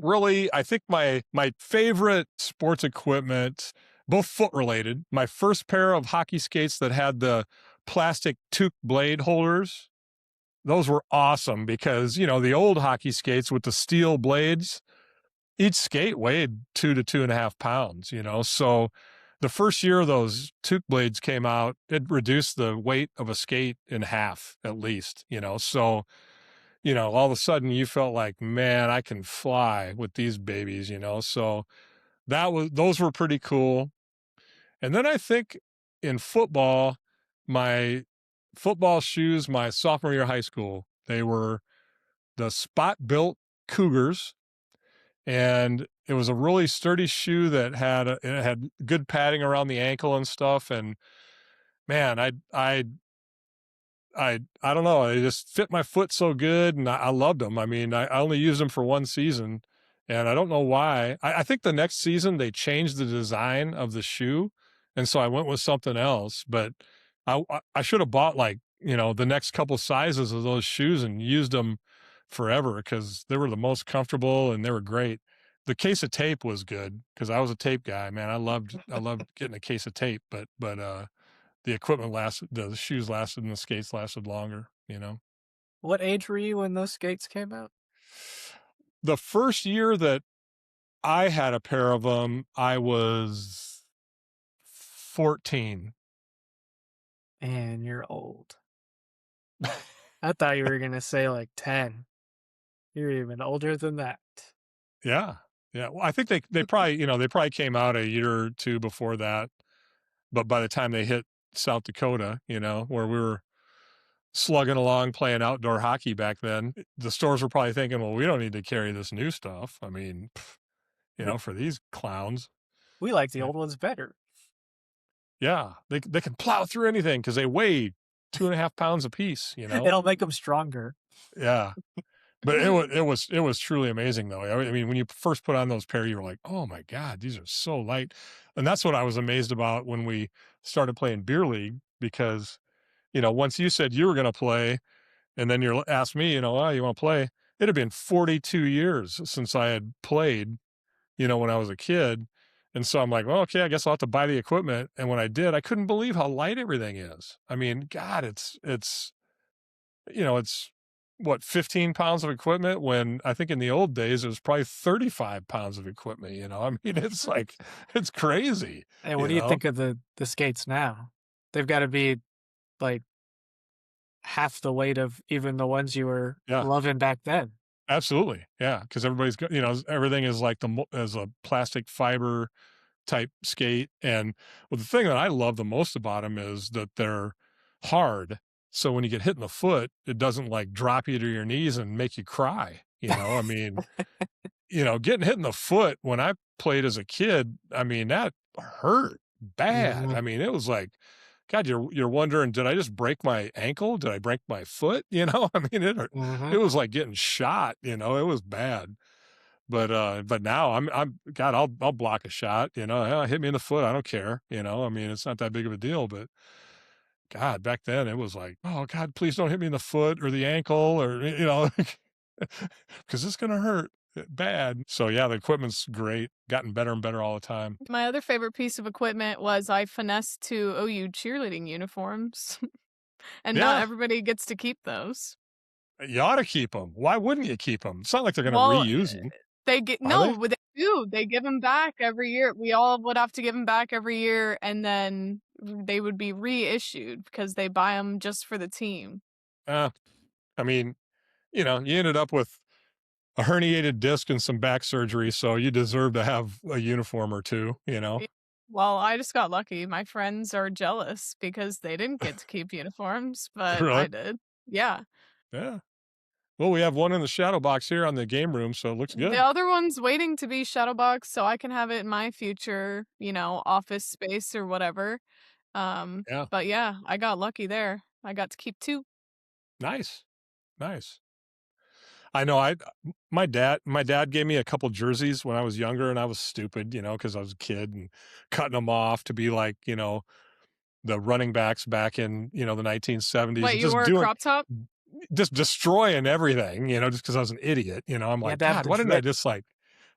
[SPEAKER 1] my favorite sports equipment, both foot related, my first pair of hockey skates that had the plastic toque blade holders, those were awesome because, the old hockey skates with the steel blades, each skate weighed 2 to 2.5 pounds, so the first year those toque blades came out, it reduced the weight of a skate in half at least, so all of a sudden you felt like, man, I can fly with these babies, So those were pretty cool. And then I think in football, my football shoes, my sophomore year of high school, they were the spot built Cougars. And it was a really sturdy shoe that it had good padding around the ankle and stuff. And man, I don't know. They just fit my foot so good, and I loved them. I mean, I only used them for one season, And I don't know why. I think the next season they changed the design of the shoe, and so I went with something else. But I should have bought like the next couple sizes of those shoes and used them forever because they were the most comfortable and they were great. The case of tape was good because I was a tape guy, man. I loved getting a case of tape, but the equipment lasted, the shoes lasted, and the skates lasted longer.
[SPEAKER 3] What age were you when those skates came out?
[SPEAKER 1] The first year that I had a pair of them, I was 14.
[SPEAKER 3] And you're old. I thought you were gonna say like 10. You're even older than that.
[SPEAKER 1] Yeah. Yeah. Well, I think they probably came out a year or two before that, but by the time they hit South Dakota, where we were slugging along playing outdoor hockey back then, the stores were probably thinking, "Well, we don't need to carry this new stuff. I mean, for these clowns."
[SPEAKER 3] We like the
[SPEAKER 1] Yeah.
[SPEAKER 3] old ones better.
[SPEAKER 1] Yeah. They can plow through anything because they weigh 2.5 pounds a piece.
[SPEAKER 3] It'll make them stronger.
[SPEAKER 1] Yeah. But it was truly amazing though. I mean, when you first put on those pair, you were like, "Oh my God, these are so light." And that's what I was amazed about when we started playing beer league because, once you said you were going to play and then you asked me, "Oh, you want to play?" It had been 42 years since I had played, when I was a kid. And so I'm like, "Well, okay, I guess I'll have to buy the equipment." And when I did, I couldn't believe how light everything is. I mean, God, it's what, 15 pounds of equipment when I think in the old days it was probably 35 pounds of equipment. I mean, it's like, it's crazy,
[SPEAKER 3] Hey, what
[SPEAKER 1] you
[SPEAKER 3] do you
[SPEAKER 1] know?
[SPEAKER 3] think of the skates now? They've got to be like half the weight of even the ones you were
[SPEAKER 1] Yeah,
[SPEAKER 3] loving back then.
[SPEAKER 1] absolutely. Yeah. Cause everybody's got, everything is like as a plastic fiber type skate. And well, the thing that I love the most about them is that they're hard. So when you get hit in the foot, it doesn't like drop you to your knees and make you cry. I mean, getting hit in the foot when I played as a kid, I mean, that hurt bad.
[SPEAKER 3] Mhm,
[SPEAKER 1] I mean, it was like, God, you're wondering, did I just break my ankle? Did I break my foot? I mean, it
[SPEAKER 3] mhm.
[SPEAKER 1] was like getting shot, it was bad. But now I'm God, I'll block a shot, "Yeah, hit me in the foot, I don't care," I mean, it's not that big of a deal, but God, back then it was like, "Oh God, please don't hit me in the foot or the ankle or," because it's gonna hurt bad. So yeah, the equipment's great, gotten better and better all the time.
[SPEAKER 2] My other favorite piece of equipment was I finessed 2 OU cheerleading uniforms, and not
[SPEAKER 1] Yeah,
[SPEAKER 2] everybody gets to keep those.
[SPEAKER 1] you ought to keep them. Why wouldn't you keep them? It's not like they're gonna
[SPEAKER 2] Well,
[SPEAKER 1] reuse them,
[SPEAKER 2] they get
[SPEAKER 1] are they?
[SPEAKER 2] no, they do. They give them back every year. We all would have to give them back every year, and then they would be reissued because they buy them just for the team.
[SPEAKER 1] Uh, I mean, you ended up with a herniated disc and some back surgery, so you deserve to have a uniform or two.
[SPEAKER 2] Y Well, I just got lucky. My friends are jealous because they didn't get to keep uniforms, but I
[SPEAKER 1] Really?
[SPEAKER 2] did. Yeah.
[SPEAKER 1] Yeah. Well, we have one in the shadow box here on the game room, so it looks
[SPEAKER 2] The
[SPEAKER 1] good.
[SPEAKER 2] other one's waiting to be shadowboxed so I can have it in my future, office space or whatever.
[SPEAKER 1] Yeah.
[SPEAKER 2] But yeah, I got lucky there. I got to keep 2.
[SPEAKER 1] Nice. Nice. I know my dad gave me a couple jerseys when I was younger and I was stupid, because I was a kid and cutting them off to be like, the running backs back in, the 1970s
[SPEAKER 2] Wait,
[SPEAKER 1] and
[SPEAKER 2] you wore a crop top?
[SPEAKER 1] just destroying everything, just because I was an idiot. I'm
[SPEAKER 3] You
[SPEAKER 1] like,
[SPEAKER 3] had to have
[SPEAKER 1] God,
[SPEAKER 3] the drip.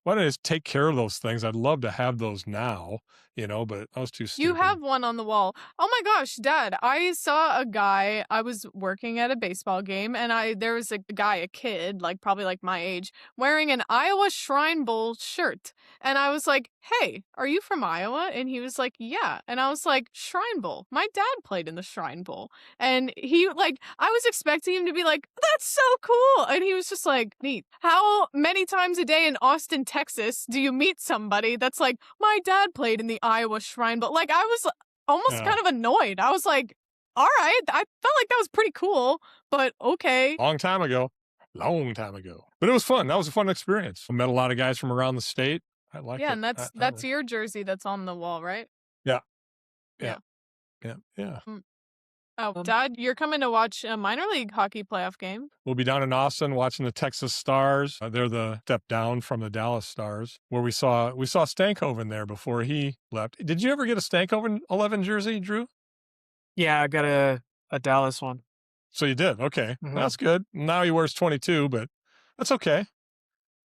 [SPEAKER 1] why didn't I just take care of those things? I'd love to have those now, but I was too
[SPEAKER 2] You
[SPEAKER 1] stupid.
[SPEAKER 2] have one on the wall. Oh my gosh, Dad, I saw a guy. I was working at a baseball game and there was a guy, a kid, like probably like my age, wearing an Iowa Shrine Bowl shirt. And I was like, "Hey, are you from Iowa?" And he was like, "Yeah." And I was like, "Shrine Bowl. My dad played in the Shrine Bowl." And he like I was expecting him to be like, "That's so cool." And he was just like, "Neat. How many times a day in Austin, Texas do you meet somebody that's like, my dad played in the Iowa Shrine Bowl?" Like I was almost
[SPEAKER 1] Yeah.
[SPEAKER 2] kind of annoyed. I was like, "All right, I felt like that was pretty cool, but okay."
[SPEAKER 1] Long time ago. Long time ago. But it was fun. That was a fun experience. I met a lot of guys from around the state. I liked
[SPEAKER 2] Yeah,
[SPEAKER 1] it.
[SPEAKER 2] and
[SPEAKER 1] I,
[SPEAKER 2] that's
[SPEAKER 1] I
[SPEAKER 2] that's
[SPEAKER 1] like
[SPEAKER 2] your jersey that's on the wall, right?
[SPEAKER 1] Yeah. Yeah.
[SPEAKER 2] Yeah.
[SPEAKER 1] Yeah. Yeah.
[SPEAKER 2] Mm. Oh, Dad, you're coming to watch a minor league hockey playoff game?
[SPEAKER 1] We'll be down in Austin watching the Texas Stars. They're the step down from the Dallas Stars, where we saw Stankoven there before he left. Did you ever get a Stankoven 11 jersey, Drew?
[SPEAKER 3] Yeah, I got a Dallas one.
[SPEAKER 1] So you did? Okay.
[SPEAKER 3] Mhm.
[SPEAKER 1] That's good. Now he wears 22, but that's okay.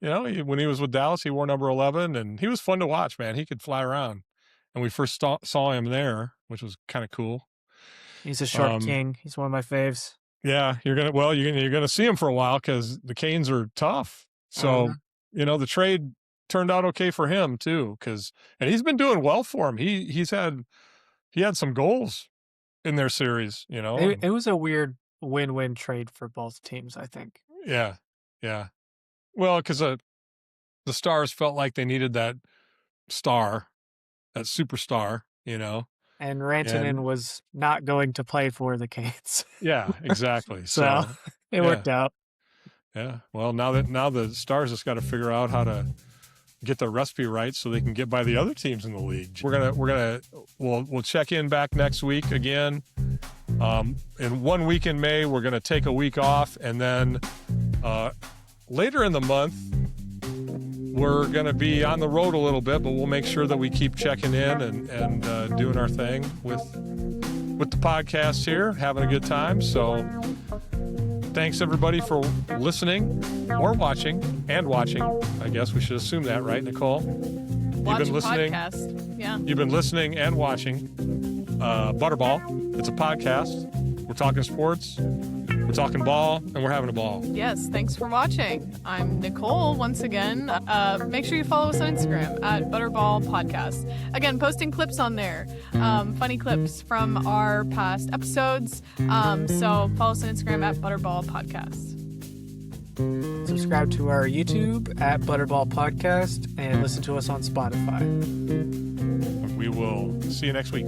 [SPEAKER 1] You know, when he was with Dallas, he wore number 11, and he was fun to watch, man. He could fly around. And we first saw him there, which was kind of cool.
[SPEAKER 3] He's a short king. He's one of my faves.
[SPEAKER 1] Yeah, you're gonna see him for a while because the Canes are tough. So you know the trade turned out okay for him too, and he's been doing well for him. He had some goals in their series. You know,
[SPEAKER 3] It was a weird win-win trade for both teams, I think.
[SPEAKER 1] yeah. Well, because the Stars felt like they needed that superstar. You know,
[SPEAKER 3] And Rantanen was not going to play for the Canes.
[SPEAKER 1] yeah, exactly.
[SPEAKER 3] So it worked out.
[SPEAKER 1] Yeah. Well, now the Stars just got to figure out how to get the recipe right so they can get by the other teams in the league. We'll check in back next week again. In 1 week in May, we're gonna take a week off, and then later in the month we're gonna be on the road a little bit, but we'll make sure that we keep checking in and doing our thing with the podcast here, having a good time. So thanks everybody for listening or watching. I guess we should assume that, right, Nicole?
[SPEAKER 2] Watch
[SPEAKER 1] You've been listening.
[SPEAKER 2] Podcast. Yeah.
[SPEAKER 1] You've been listening and watching Butterball. It's a podcast. We're talking sports, we're talking ball, and we're having a ball.
[SPEAKER 2] Yes, thanks for watching. I'm Nicole once again. Make sure you follow us on Instagram at Butterball Podcast. Again, posting clips on there, funny clips from our past episodes. So follow us on Instagram at Butterball Podcast.
[SPEAKER 3] Subscribe to our YouTube at Butterball Podcast and listen to us on Spotify.
[SPEAKER 1] We will see you next week.